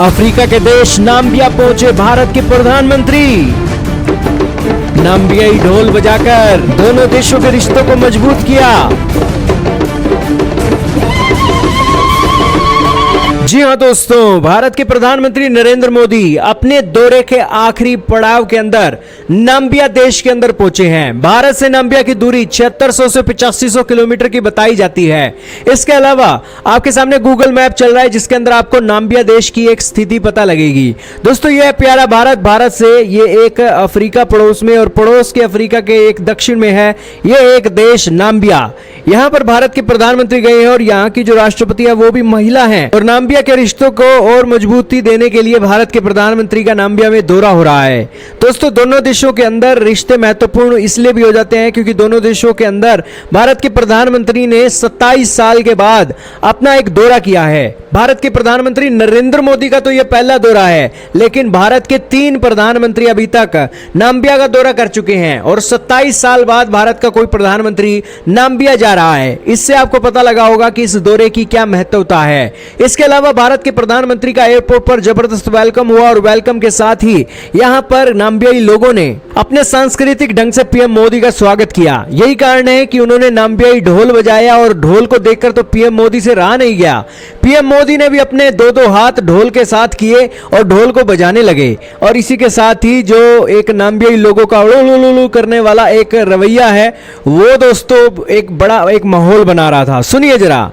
Africa के देश Namibia पहुंचे भारत के प्रधानमंत्री। नाम्बियाई ढोल बजाकर दोनों देशों के रिश्तों को मजबूत किया। जी हां दोस्तों, भारत के प्रधानमंत्री नरेंद्र मोदी अपने दौरे के आखिरी पड़ाव के अंदर नाम्बिया देश के अंदर पहुंचे हैं। भारत से नाम्बिया की दूरी 7600 से 8500 किलोमीटर की बताई जाती है। इसके अलावा आपके सामने गूगल मैप चल रहा है जिसके अंदर आपको नाम्बिया देश की एक स्थिति पता लगेगी। दोस्तों यह प्यारा भारत से ये एक अफ्रीका पड़ोस में और पड़ोस के अफ्रीका के एक दक्षिण में है यह एक देश नाम्बिया। यहां पर भारत के प्रधानमंत्री गए हैं और यहाँ की जो राष्ट्रपति है वो भी महिला है और नाम्बिया के रिश्तों को और मजबूती देने के लिए भारत के प्रधानमंत्री का नाम्बिया में दौरा हो रहा है। दोस्तों दोनों देशों के अंदर रिश्ते महत्वपूर्ण इसलिए भी हो जाते हैं क्योंकि दोनों देशों के अंदर भारत के प्रधानमंत्री ने 27 साल के बाद अपना एक दौरा किया है। भारत के प्रधानमंत्री नरेंद्र मोदी का तो यह पहला दौरा है, लेकिन भारत के 3 प्रधानमंत्री अभी तक नाम्बिया का दौरा कर चुके हैं और 27 साल बाद भारत का कोई प्रधानमंत्री नाम्बिया जा रहा है। इससे आपको पता लगा होगा कि इस दौरे की क्या महत्वता है। इसके अलावा भारत के प्रधानमंत्री का एयरपोर्ट पर जबरदस्त वेलकम हुआ और वेलकम के साथ ही यहां पर नाम्बियाई लोगों ने अपने सांस्कृतिक ढंग से पीएम मोदी का स्वागत किया। यही कारण है कि उन्होंने नाम्बियाई ढोल बजाया और ढोल को देखकर तो पीएम मोदी से रहा नहीं गया। पीएम मोदी ने भी अपने दो हाथ ढोल के साथ किए और ढोल को बजाने लगे और इसी के साथ ही जो एक नाम्बियाई लोगों का उलू करने वाला एक रवैया है वो दोस्तों एक बड़ा एक माहौल बना रहा था। सुनिए जरा।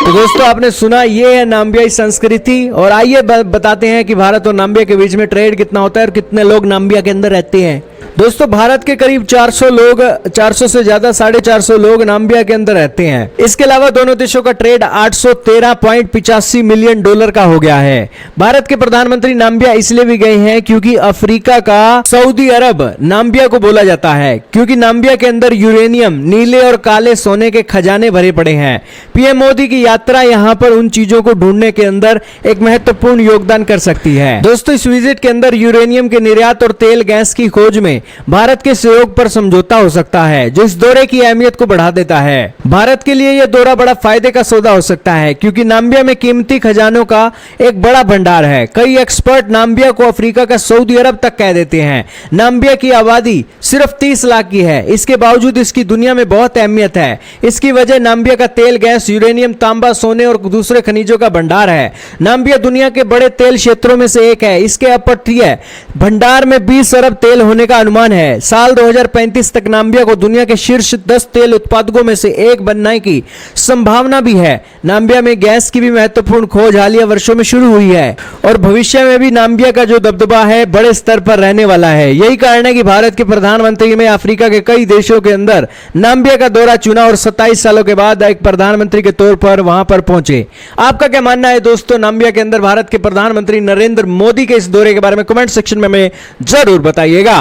तो दोस्तों आपने सुना ये है नाम्बियाई संस्कृति और आइए बताते हैं कि भारत और नाम्बिया के बीच में ट्रेड कितना होता है और कितने लोग नाम्बिया के अंदर रहते हैं। दोस्तों भारत के करीब 400 से ज्यादा 450 लोग नाम्बिया के अंदर रहते हैं। इसके अलावा दोनों देशों का ट्रेड 813.85 मिलियन डॉलर का हो गया है। भारत के प्रधानमंत्री नाम्बिया इसलिए भी गए हैं क्योंकि अफ्रीका का सऊदी अरब नाम्बिया को बोला जाता है क्योंकि नाम्बिया के अंदर यूरेनियम, नीले और काले सोने के खजाने भरे पड़े हैं। पीएम मोदी की यात्रा यहाँ पर उन चीजों को ढूंढने के अंदर एक महत्वपूर्ण योगदान कर सकती है। दोस्तों इस विजिट के अंदर यूरेनियम के निर्यात और तेल गैस की खोज में भारत के सहयोग पर समझौता हो सकता है जो इस दौरे की अहमियत को बढ़ा देता है। भारत के लिए यह दौरा बड़ा फायदे का सौदा हो सकता है क्योंकि नाम्बिया में कीमती खजानों का एक बड़ा भंडार है। कई एक्सपर्ट नाम्बिया को अफ्रीका का सऊदी अरब तक कह देते हैं। नाम्बिया की आबादी सिर्फ 30 लाख की है, इसके बावजूद इसकी दुनिया में बहुत अहमियत है। इसकी वजह नाम्बिया का तेल, गैस, यूरेनियम, तांबा, सोने और दूसरे खनिजों का भंडार है। नाम्बिया दुनिया के बड़े तेल क्षेत्रों में से एक है। इसके अपतटीय भंडार में 20 अरब तेल होने का अनुमान है। साल 2035 तक नाम्बिया को दुनिया के शीर्ष 10 तेल उत्पादकों में से एक बनने की संभावना भी है। नाम्बिया में गैस की भी महत्वपूर्ण खोज हालिया वर्षों में शुरू हुई है और भविष्य में भी नाम्बिया का जो दबदबा है बड़े स्तर पर रहने वाला है। यही कारण है कि भारत के प्रधानमंत्री ने अफ्रीका के कई देशों के अंदर नाम्बिया का दौरा चुना और 27 सालों के बाद एक प्रधानमंत्री के तौर पर वहां पर पहुंचे। आपका क्या मानना है दोस्तों नाम्बिया के अंदर भारत के प्रधानमंत्री नरेंद्र मोदी के इस दौरे के बारे में कमेंट सेक्शन में हमें जरूर बताइएगा।